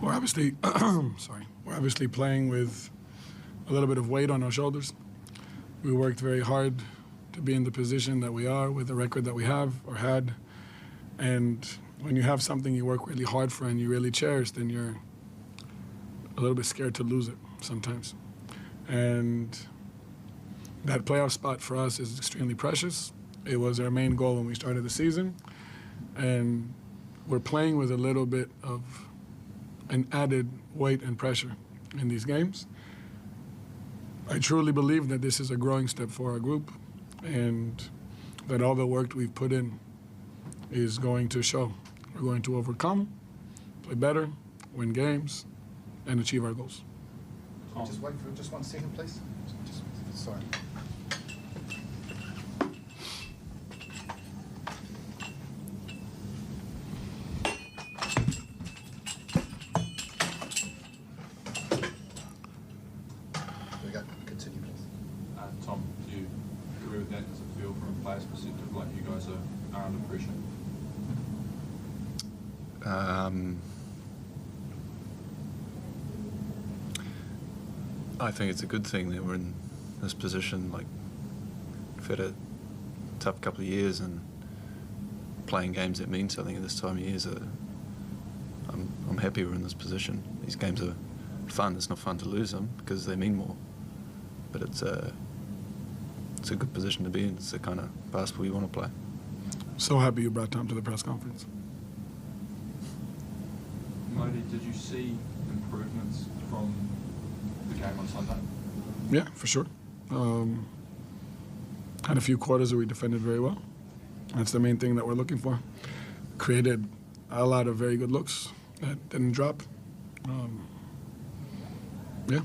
We're obviously, we're obviously playing with a little bit of weight on our shoulders. We worked very hard to be in the position that we are with the record that we have or had. And when you have something you work really hard for and you really cherish, then you're a little bit scared to lose it sometimes. And that playoff spot for us is extremely precious. It was our main goal when we started the season. And we're playing with a little bit of an added weight and pressure in these games. I truly believe that this is a growing step for our group and that all the work we've put in is going to show. We're going to overcome, play better, win games, and achieve our goals. Just wait for just 1 second, please. Sorry. Continue, please. Tom, do you agree with that? Does it feel from a player's perspective like you guys are under pressure? I think it's a good thing that we're in this position. Like, we've had a tough couple of years and playing games that mean something at this time of year. I'm happy we're in this position. These games are fun. It's not fun to lose them because they mean more. But it's a good position to be in. It's the kind of basketball you want to play. So happy you brought Tom to the press conference. Mody, did you see improvements from the game on Sunday? Yeah, for sure. Had a few quarters where we defended very well. That's the main thing that we're looking for. Created a lot of very good looks that didn't drop. Yeah.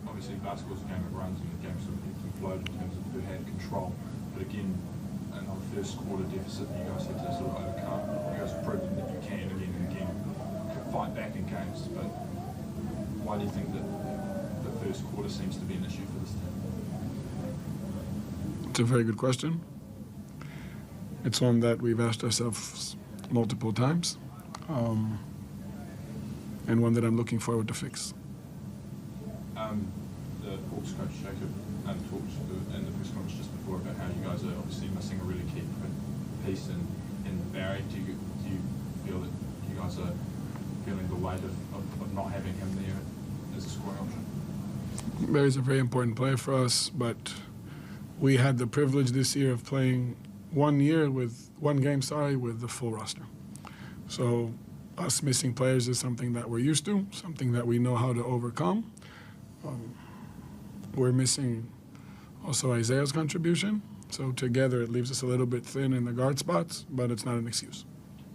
Obviously, basketball's a game of runs and the game sort of ebbs and flowed in terms of who had control. But again, in our first quarter deficit, you guys had to sort of overcome. You guys have proven that you can again and again fight back in games. But why do you think that the first quarter seems to be an issue for this team? It's a very good question. It's one that we've asked ourselves multiple times, and one that I'm looking forward to fix. The Hawks coach Jacob talked in the press conference just before about how you guys are obviously missing a really key piece in Barry. Do you feel that you guys are feeling the weight of not having him there as a scoring option? Barry's a very important player for us, but we had the privilege this year of playing one game with the full roster. So us missing players is something that we're used to, something that we know how to overcome. We're missing also Isaiah's contribution, so together it leaves us a little bit thin in the guard spots, but it's not an excuse.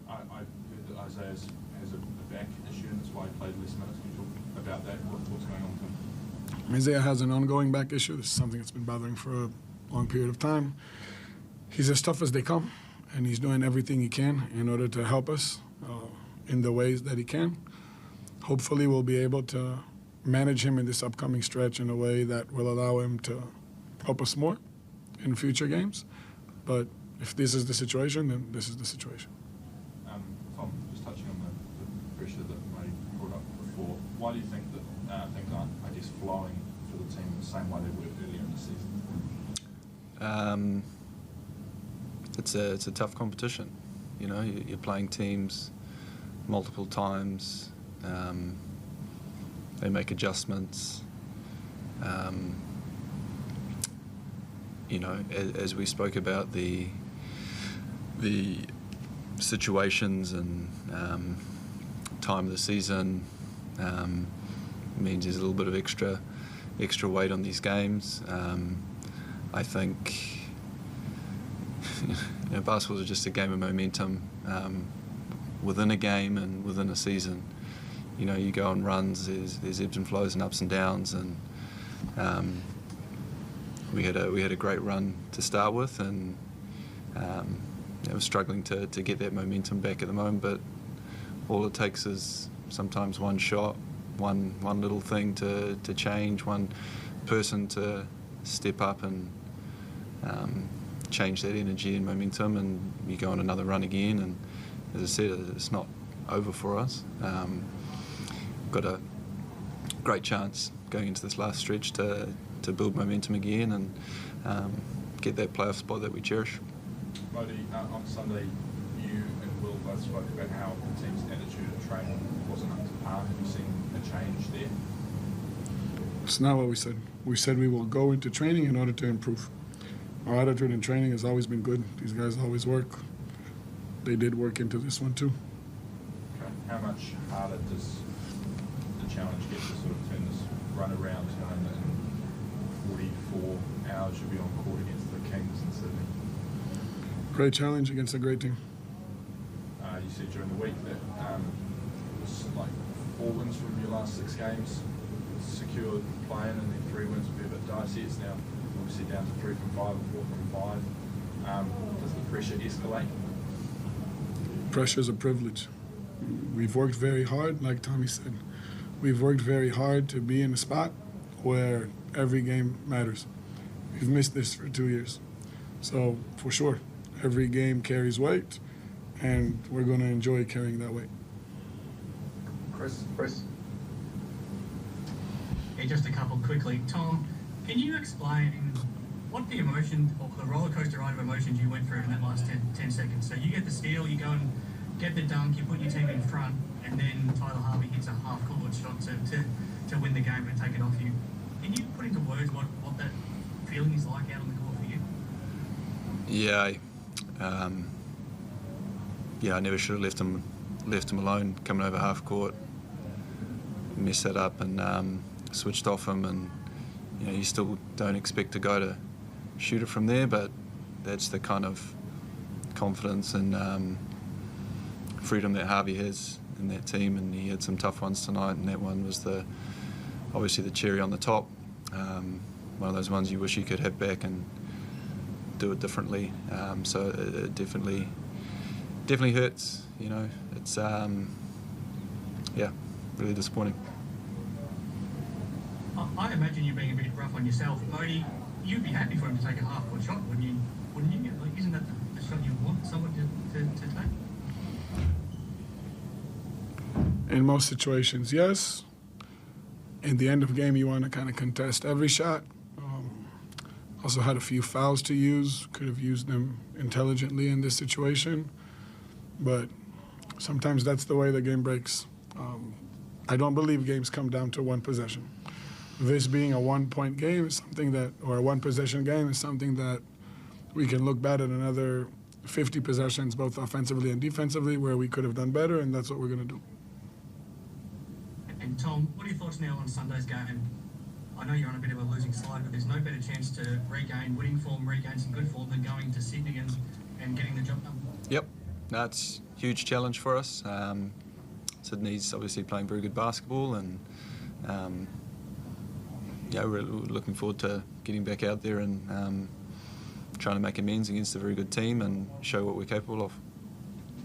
I heard that Isaiah has a back issue and that's why he played less minutes. Can you talk about that? What's going on with him? Isaiah has an ongoing back issue. This is something that's been bothering for a long period of time. He's as tough as they come, and he's doing everything he can in order to help us in the ways that he can. Hopefully we'll be able to manage him in this upcoming stretch in a way that will allow him to help us more in future games. But if this is the situation, then this is the situation. Tom, just touching on the pressure that Mody brought up before, why do you think that things aren't, I guess, flowing for the team the same way they were earlier in the season? It's a tough competition. You know, you're playing teams multiple times. They make adjustments. You know, as we spoke about the situations and time of the season means there's a little bit of extra weight on these games. I think basketball is just a game of momentum within a game and within a season. You know, you go on runs, there's ebbs and flows and ups and downs, and we had a great run to start with, and we're struggling to get that momentum back at the moment. But all it takes is sometimes one shot, one little thing to change, one person to step up and change that energy and momentum, and you go on another run again. And as I said, it's not over for us. Got a great chance going into this last stretch to build momentum again and get that playoff spot that we cherish. Mody, on Sunday, you and Will both spoke about how the team's attitude at training wasn't up to par. Have you seen a change there? It's not what we said. We said we will go into training in order to improve. Our attitude in training has always been good. These guys always work. They did work into this one too. Okay. How much harder does the challenge get to sort of turn this run around, knowing that in 44 hours you'll be on court against the Kings in Sydney? Great challenge against a great team. You said during the week that it was like 4 wins from your last 6 games, secured playing, and then 3 wins would be a bit dicey. It's now obviously down to 3 from 5 and 4 from 5. Does the pressure escalate? Pressure is a privilege. We've worked very hard, like Tommy said. We've worked very hard to be in a spot where every game matters. We've missed this for 2 years. So, for sure, every game carries weight, and we're going to enjoy carrying that weight. Chris. Yeah, just a couple quickly. Tom, can you explain what the emotion, or the roller coaster ride of emotions you went through in that last 10 seconds? So you get the steal, you go and get the dunk, you put your team in front, and then Tyler Harvey hits a half-court shot to win the game and take it off you. Can you put into words what that feeling is like out on the court for you? Yeah, I never should have left him alone coming over half court. Messed that up and switched off him, and you still don't expect to go to shoot it from there, but that's the kind of confidence and freedom that Harvey has in that team, and he had some tough ones tonight, and that one was obviously the cherry on the top. One of those ones you wish you could have back and do it differently. So it definitely hurts. It's really disappointing. I imagine you being a bit rough on yourself. Mody, you'd be happy for him to take a half-court shot, wouldn't you? Like, isn't that the shot you want someone to take? In most situations, yes. In the end of the game, you want to kind of contest every shot. Also had a few fouls to use. Could have used them intelligently in this situation. But sometimes that's the way the game breaks. I don't believe games come down to one possession. This being a one-point game is something that, or a one-possession game is something that we can look back at another 50 possessions, both offensively and defensively, where we could have done better, and that's what we're going to do. And Tom, what are your thoughts now on Sunday's game? I know you're on a bit of a losing slide, but there's no better chance to regain winning form, regain some good form than going to Sydney and getting the job done. Yep, that's a huge challenge for us. Sydney's obviously playing very good basketball, and we're looking forward to getting back out there and trying to make amends against a very good team and show what we're capable of.